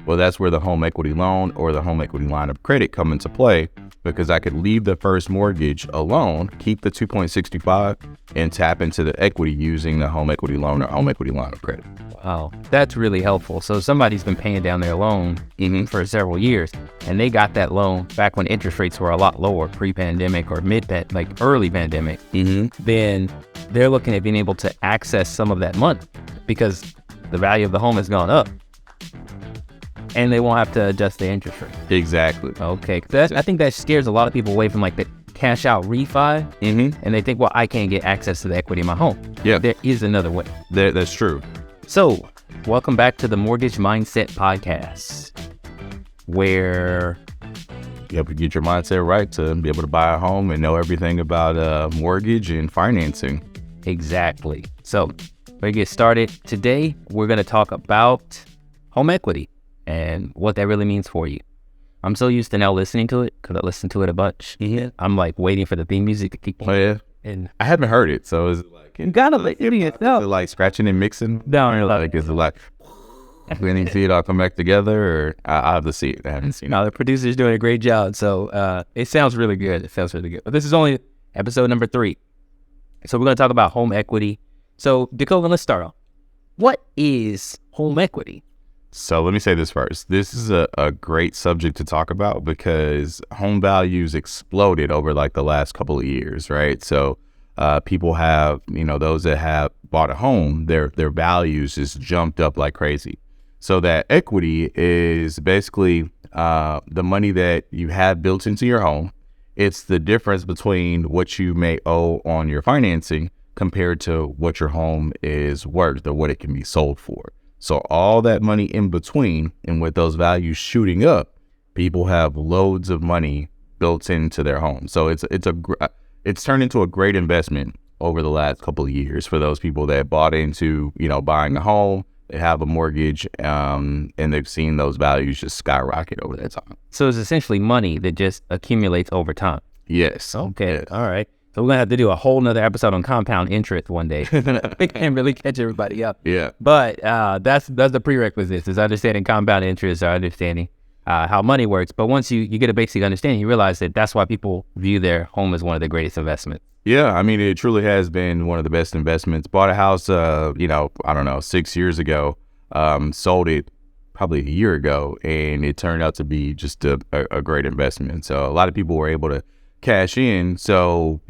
Well, that's where the home equity loan or the home equity line of credit come into play, because I could leave the first mortgage alone, keep the 2.65, and tap into the equity using the home equity loan or home equity line of credit. Wow, that's really helpful. So somebody's been paying down their loan for several years, and they got that loan back when interest rates were a lot lower, pre-pandemic or early pandemic. Then they're looking at being able to access some of that money because the value of the home has gone up, and they won't have to adjust the interest rate. Exactly. Okay, I think that scares a lot of people away from like the cash out refi, and they think, well, I can't get access to the equity in my home. Yeah, there is another way. That's true. So, welcome back to the Mortgage Mindset Podcast, where you have to get your mindset right to be able to buy a home and know everything about mortgage and financing. Exactly. So, we're going to get started. Today, we're going to talk about home equity and what that really means for you. I'm so used to now listening to it because I listen to it a bunch. I'm like waiting for the theme music to keep playing. Oh, yeah. And I haven't heard it, so is it like you gotta let it in. No. Is it like scratching and mixing? No, like is it like when you see it all come back together? Or I have to see it. I haven't seen it. No, the producer's doing a great job. So it sounds really good. But this is only episode number 3. So we're gonna talk about home equity. So Dakota, let's start off. What is home equity? So let me say this first. This is a great subject to talk about because home values exploded over like the last couple of years, right? So people have, those that have bought a home, their values just jumped up like crazy. So that equity is basically the money that you have built into your home. It's the difference between what you may owe on your financing compared to what your home is worth or what it can be sold for. So all that money in between, and with those values shooting up, people have loads of money built into their home. So it's turned into a great investment over the last couple of years for those people that bought into, buying a home. They have a mortgage, and they've seen those values just skyrocket over that time. So it's essentially money that just accumulates over time. Yes. Okay. Yes. All right. So we're going to have to do a whole nother episode on compound interest one day. We can't really catch everybody up. Yeah. But that's the prerequisites, is understanding compound interest or understanding how money works. But once you get a basic understanding, you realize that that's why people view their home as one of the greatest investments. Yeah. I mean, it truly has been one of the best investments. Bought a house, 6 years ago, sold it probably a year ago, and it turned out to be just a great investment. So a lot of people were able to cash in. So,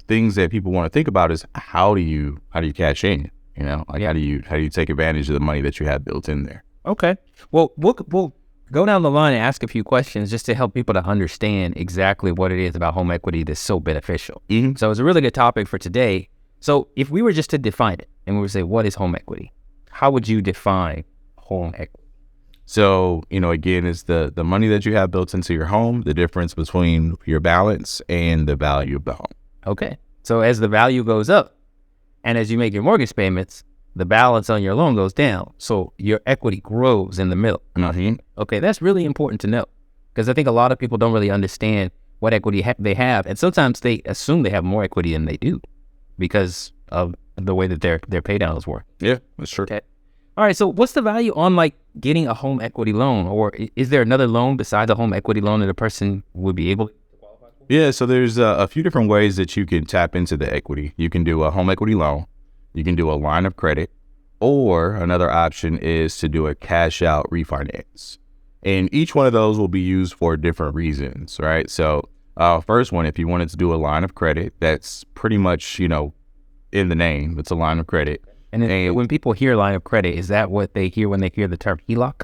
things that people want to think about is how do you cash in? How do you take advantage of the money that you have built in there? Okay. Well, we'll go down the line and ask a few questions just to help people to understand exactly what it is about home equity that's so beneficial. So it's a really good topic for today. So if we were just to define it and we would say, what is home equity? How would you define home equity? So, again, it's the money that you have built into your home, the difference between your balance and the value of the home. Okay. So as the value goes up and as you make your mortgage payments, the balance on your loan goes down. So your equity grows in the middle. Okay. That's really important to know because I think a lot of people don't really understand what equity they have. And sometimes they assume they have more equity than they do because of the way that their pay downs work. Yeah, that's true. Okay. All right, so what's the value on getting a home equity loan, or is there another loan besides a home equity loan that a person would be able to qualify for? Yeah, so there's a few different ways that you can tap into the equity. You can do a home equity loan, you can do a line of credit, or another option is to do a cash out refinance. And each one of those will be used for different reasons, right? So first one, if you wanted to do a line of credit, that's pretty much, in the name, it's a line of credit. And when people hear line of credit, is that what they hear when they hear the term HELOC?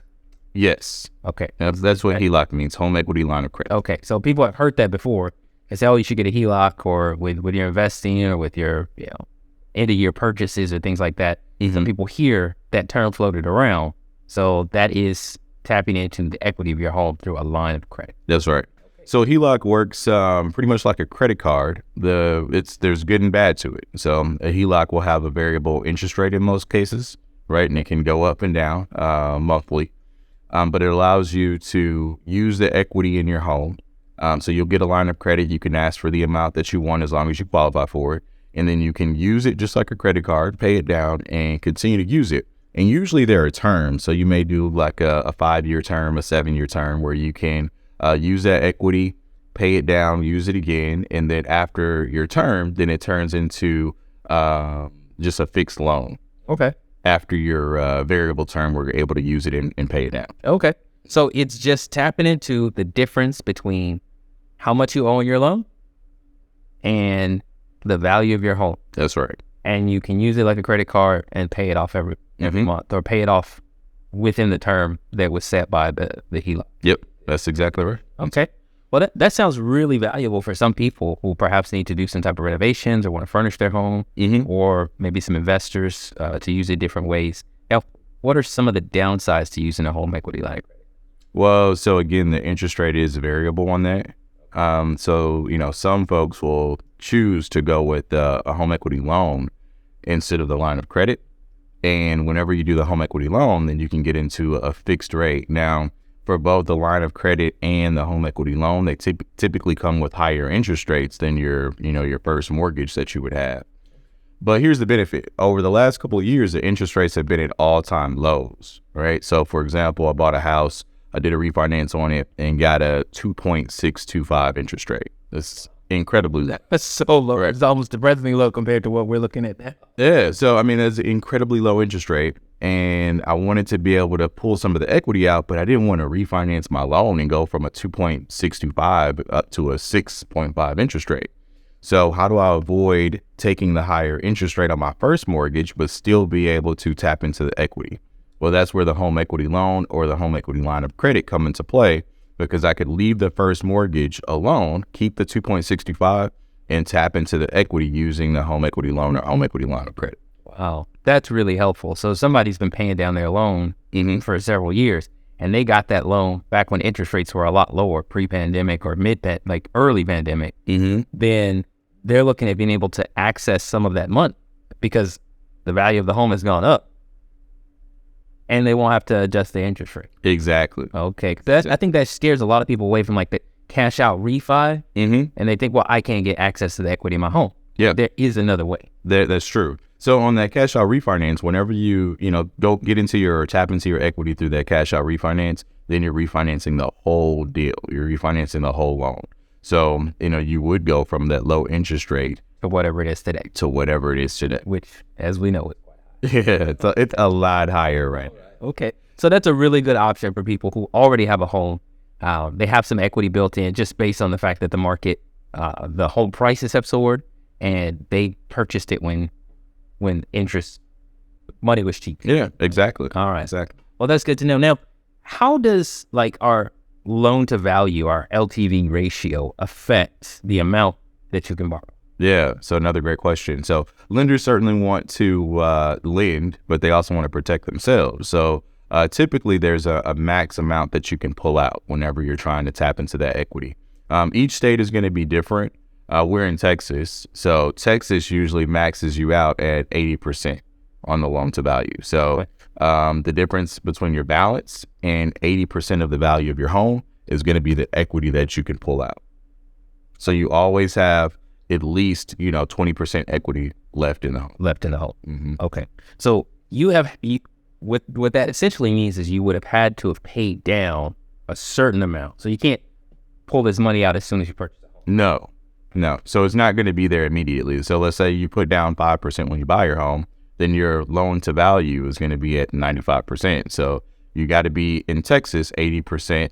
Yes. Okay. That's what HELOC means, home equity line of credit. Okay. So people have heard that before. They say, oh, you should get a HELOC, or with your investing or with your end of year purchases or things like that. Some people hear that term floated around. So that is tapping into the equity of your home through a line of credit. That's right. So HELOC works pretty much like a credit card. There's good and bad to it. So a HELOC will have a variable interest rate in most cases, right? And it can go up and down monthly. But it allows you to use the equity in your home. So you'll get a line of credit. You can ask for the amount that you want as long as you qualify for it. And then you can use it just like a credit card, pay it down, and continue to use it And usually there are terms. So you may do like a 5-year term, a 7-year term, where you can use that equity, pay it down, use it again. And then after your term, then it turns into just a fixed loan. Okay. After your variable term, we're able to use it and pay it down. Okay. So it's just tapping into the difference between how much you owe on your loan and the value of your home. That's right. And you can use it like a credit card and pay it off every month, or pay it off within the term that was set by the HELOC. Yep, that's exactly right. Okay. Well, that sounds really valuable for some people who perhaps need to do some type of renovations or want to furnish their home, or maybe some investors to use it different ways. Now, what are some of the downsides to using a home equity line of credit? Well, so again, the interest rate is variable on that. So, some folks will choose to go with a home equity loan instead of the line of credit. And whenever you do the home equity loan, then you can get into a fixed rate. Now, for both the line of credit and the home equity loan, they typically come with higher interest rates than your first mortgage that you would have. But here's the benefit. Over the last couple of years, the interest rates have been at all-time lows, right? So, for example, I bought a house, I did a refinance on it, and got a 2.625 interest rate. That's incredibly low. That's so low. Right. It's almost depressingly low compared to what we're looking at now. Yeah. So, that's an incredibly low interest rate. And I wanted to be able to pull some of the equity out, but I didn't want to refinance my loan and go from a 2.625 up to a 6.5 interest rate. So how do I avoid taking the higher interest rate on my first mortgage, but still be able to tap into the equity? Well, that's where the home equity loan or the home equity line of credit come into play, because I could leave the first mortgage alone, keep the 2.65, and tap into the equity using the home equity loan or home equity line of credit. Wow, that's really helpful. So somebody's been paying down their loan for several years, and they got that loan back when interest rates were a lot lower, pre-pandemic or early pandemic. Then they're looking at being able to access some of that money because the value of the home has gone up, and they won't have to adjust the interest rate. Exactly. Okay, I think that scares a lot of people away from like the cash out refi, and they think, well, I can't get access to the equity in my home. Yeah, there is another way. That's true. So on that cash out refinance, whenever you go get into tap into your equity through that cash out refinance, then you're refinancing the whole deal. You're refinancing the whole loan. So, you would go from that low interest rate to whatever it is today. Which, as we know, is quite high. Yeah, it's a lot higher right now. Okay. So that's a really good option for people who already have a home. They have some equity built in just based on the fact that the market, the home prices have soared, and they purchased it when money was cheap. Yeah, exactly. All right. Exactly. Well, that's good to know. Now, how does our loan to value, our LTV ratio, affect the amount that you can borrow? Yeah, so another great question. So lenders certainly want to lend, but they also want to protect themselves. So typically there's a max amount that you can pull out whenever you're trying to tap into that equity. Each state is going to be different. We're in Texas, so Texas usually maxes you out at 80% on the loan to value. So the difference between your balance and 80% of the value of your home is going to be the equity that you can pull out. So you always have at least 20% equity left in the home. Okay, so what that essentially means is you would have had to have paid down a certain amount. So you can't pull this money out as soon as you purchase the home. No. So it's not going to be there immediately. So let's say you put down 5% when you buy your home, then your loan to value is going to be at 95%. So you got to be in Texas 80%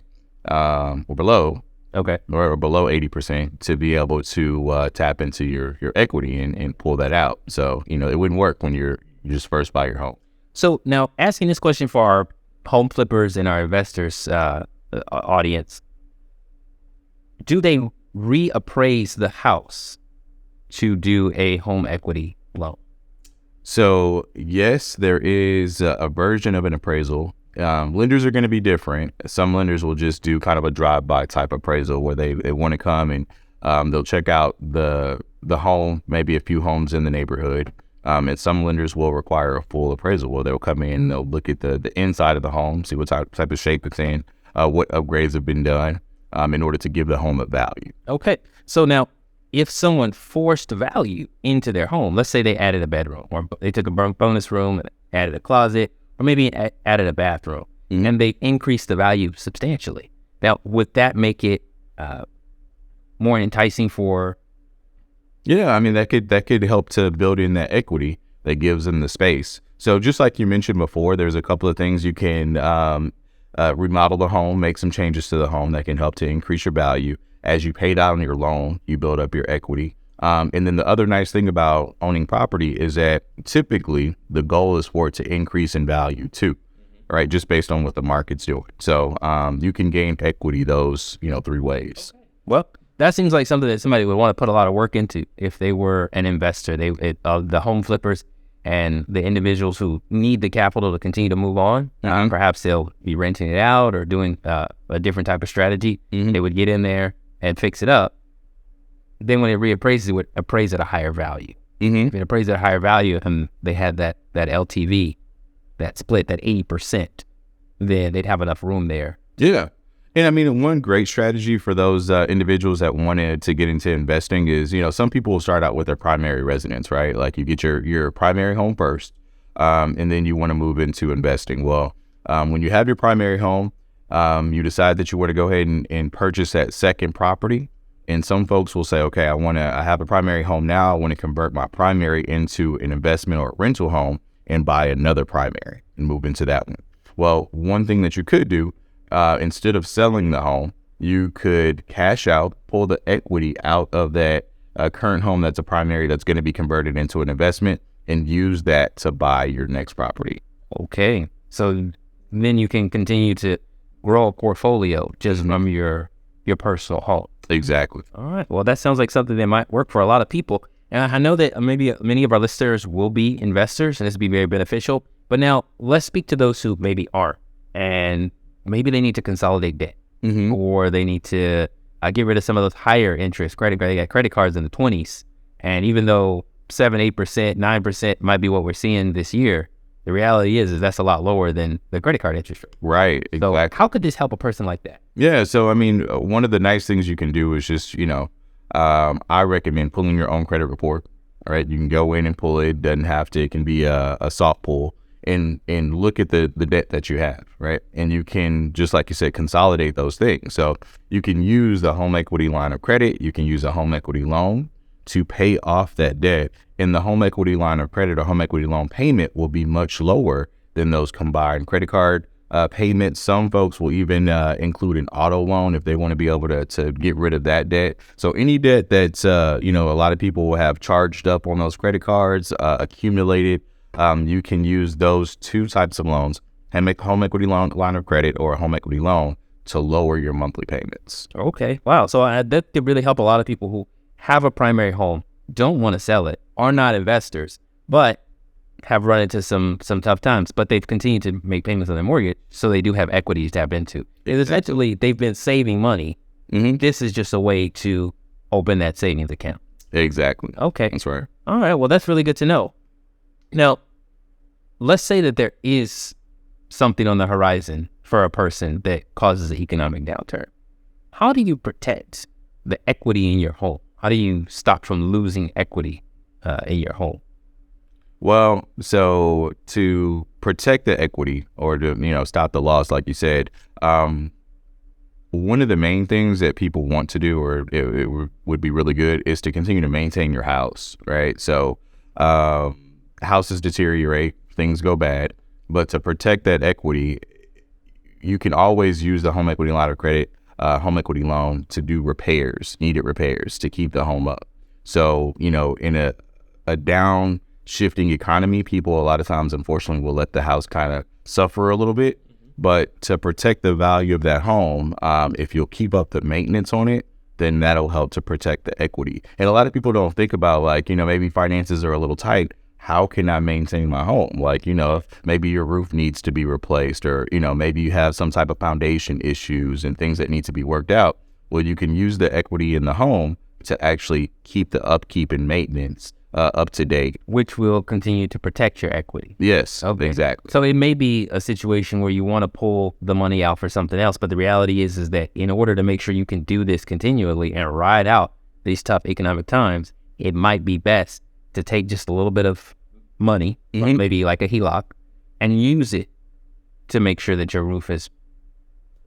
or below. Okay. Or below 80% to be able to tap into your equity and pull that out. So, it wouldn't work when you just first buy your home. So now asking this question for our home flippers and our investors audience, do they reappraise the house to do a home equity loan? So yes, there is a version of an appraisal. Lenders are going to be different. Some lenders will just do kind of a drive-by type appraisal where they want to come and they'll check out the home, maybe a few homes in the neighborhood. And some lenders will require a full appraisal where they'll come in, they'll look at the inside of the home, see what type of shape it's in, what upgrades have been done in order to give the home a value. Okay. So now, if someone forced value into their home, let's say they added a bedroom or they took a bonus room and added a closet, or maybe added a bathroom, and they increased the value substantially. Now, would that make it more enticing for? Yeah, I mean, that could help to build in that equity that gives them the space. So just like you mentioned before, there's a couple of things you can remodel the home, make some changes to the home that can help to increase your value. As you pay down your loan, you build up your equity. And then the other nice thing about owning property is that typically the goal is for it to increase in value too, right? Just based on what the market's doing. So you can gain equity those, 3 ways. Okay. Well, that seems like something that somebody would want to put a lot of work into if they were an investor. The home flippers and the individuals who need the capital to continue to move on, perhaps they'll be renting it out or doing a different type of strategy. They would get in there and fix it up. Then when it reappraises, it would appraise at a higher value. If it appraised at a higher value and they had that LTV, that split, that 80%, then they'd have enough room there. Yeah. And I mean, one great strategy for those individuals that wanted to get into investing is, some people will start out with their primary residence, right? Like you get your primary home first, and then you want to move into investing. Well, when you have your primary home, you decide that you want to go ahead and purchase that second property. And some folks will say, okay, I have a primary home now. I want to convert my primary into an investment or a rental home and buy another primary and move into that one. Well, one thing that you could do, instead of selling the home, you could cash out, pull the equity out of that current home that's a primary that's going to be converted into an investment, and use that to buy your next property. Okay. So then you can continue to grow a portfolio just from your personal home. Exactly. All right. Well, that sounds like something that might work for a lot of people. And I know that maybe many of our listeners will be investors, and this will be very beneficial. But now let's speak to those who maybe aren't, and maybe they need to consolidate debt, or they need to get rid of some of those higher interest credit cards in the 20s. And even though 7, 8%, 9% might be what we're seeing this year, the reality is that's a lot lower than the credit card interest rate. Right. Exactly. So how could this help a person like that? Yeah. So, I mean, one of the nice things you can do is just, I recommend pulling your own credit report. All right. You can go in and pull it. It doesn't have to. It can be a soft pull. And look at the debt that you have, right? And you can, just like you said, consolidate those things. So you can use the home equity line of credit. You can use a home equity loan to pay off that debt. And the home equity line of credit or home equity loan payment will be much lower than those combined credit card payments. Some folks will even include an auto loan if they want to be able to get rid of that debt. So any debt that's, a lot of people will have charged up on those credit cards, accumulated, you can use those 2 types of loans and make a home equity line of credit or a home equity loan to lower your monthly payments. Okay. Wow. So that could really help a lot of people who have a primary home, don't want to sell it, are not investors, but have run into some tough times, but they've continued to make payments on their mortgage, so they do have equity to tap into. Essentially, they've been saving money. This is just a way to open that savings account. Exactly. Okay. That's right. All right. Well, that's really good to know. Now, let's say that there is something on the horizon for a person that causes an economic downturn. How do you protect the equity in your home? How do you stop from losing equity in your home? Well, so to protect the equity or to, stop the loss, like you said, one of the main things that people want to do, or it would be really good, is to continue to maintain your house, right? So houses deteriorate, things go bad, but to protect that equity, you can always use the home equity line of credit, home equity loan to do needed repairs to keep the home up. So, in a down shifting economy, people a lot of times, unfortunately, will let the house kind of suffer a little bit. But to protect the value of that home, if you'll keep up the maintenance on it, then that'll help to protect the equity. And a lot of people don't think about, like, maybe finances are a little tight. How can I maintain my home? Like, maybe your roof needs to be replaced, or, maybe you have some type of foundation issues and things that need to be worked out. Well, you can use the equity in the home to actually keep the upkeep and maintenance up to date, which will continue to protect your equity. Yes, okay. Exactly. So it may be a situation where you want to pull the money out for something else, but the reality is that in order to make sure you can do this continually and ride out these tough economic times, it might be best to take just a little bit of money, maybe like a HELOC, and use it to make sure that your roof is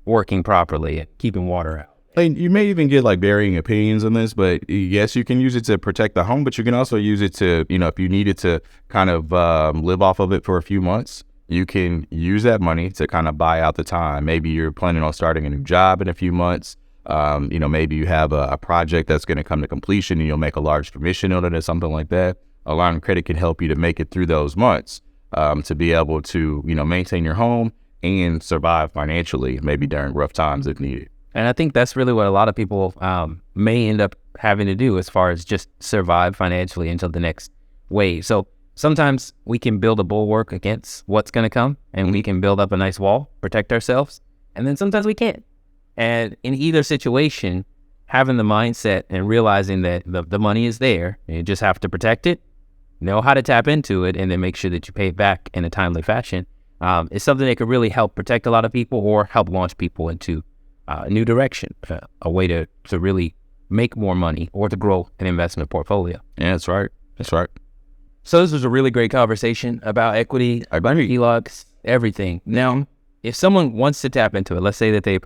working properly and keeping water out. And you may even get like varying opinions on this, but yes, you can use it to protect the home, but you can also use it to, if you needed to kind of live off of it for a few months, you can use that money to kind of buy out the time. Maybe you're planning on starting a new job in a few months. Maybe you have a project that's going to come to completion and you'll make a large commission on it or something like that. A line of credit can help you to make it through those months to be able to, maintain your home and survive financially, maybe during rough times if needed. And I think that's really what a lot of people may end up having to do as far as just survive financially until the next wave. So sometimes we can build a bulwark against what's going to come, and we can build up a nice wall, protect ourselves, and then sometimes we can't. And in either situation, having the mindset and realizing that the money is there, and you just have to protect it, know how to tap into it, and then make sure that you pay it back in a timely fashion, is something that could really help protect a lot of people or help launch people into a new direction, a way to really make more money or to grow an investment portfolio. Yeah, that's right. That's right. So this was a really great conversation about equity, HELOCs, everything. Now, if someone wants to tap into it, let's say that they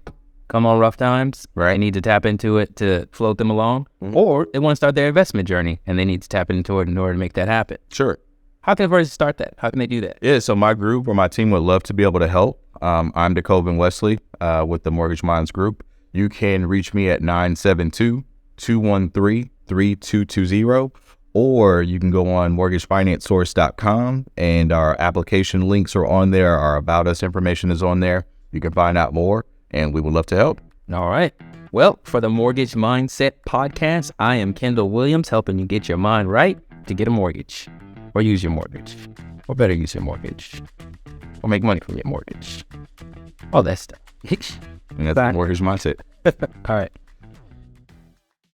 come on rough times, right? They need to tap into it to float them along, or they want to start their investment journey and they need to tap into it in order to make that happen. Sure. How can a person start that? How can they do that? Yeah, so my group or my team would love to be able to help. I'm DeCoven Wesley with the Mortgage Minds Group. You can reach me at 972-213-3220, or you can go on mortgagefinancesource.com, and our application links are on there. Our About Us information is on there. You can find out more, and we would love to help. All right. Well, for the Mortgage Mindset Podcast, I am Kendall Williams, helping you get your mind right to get a mortgage, or use your mortgage, or better use your mortgage, or make money from your mortgage. All that stuff. And that's the Mortgage Mindset. All right.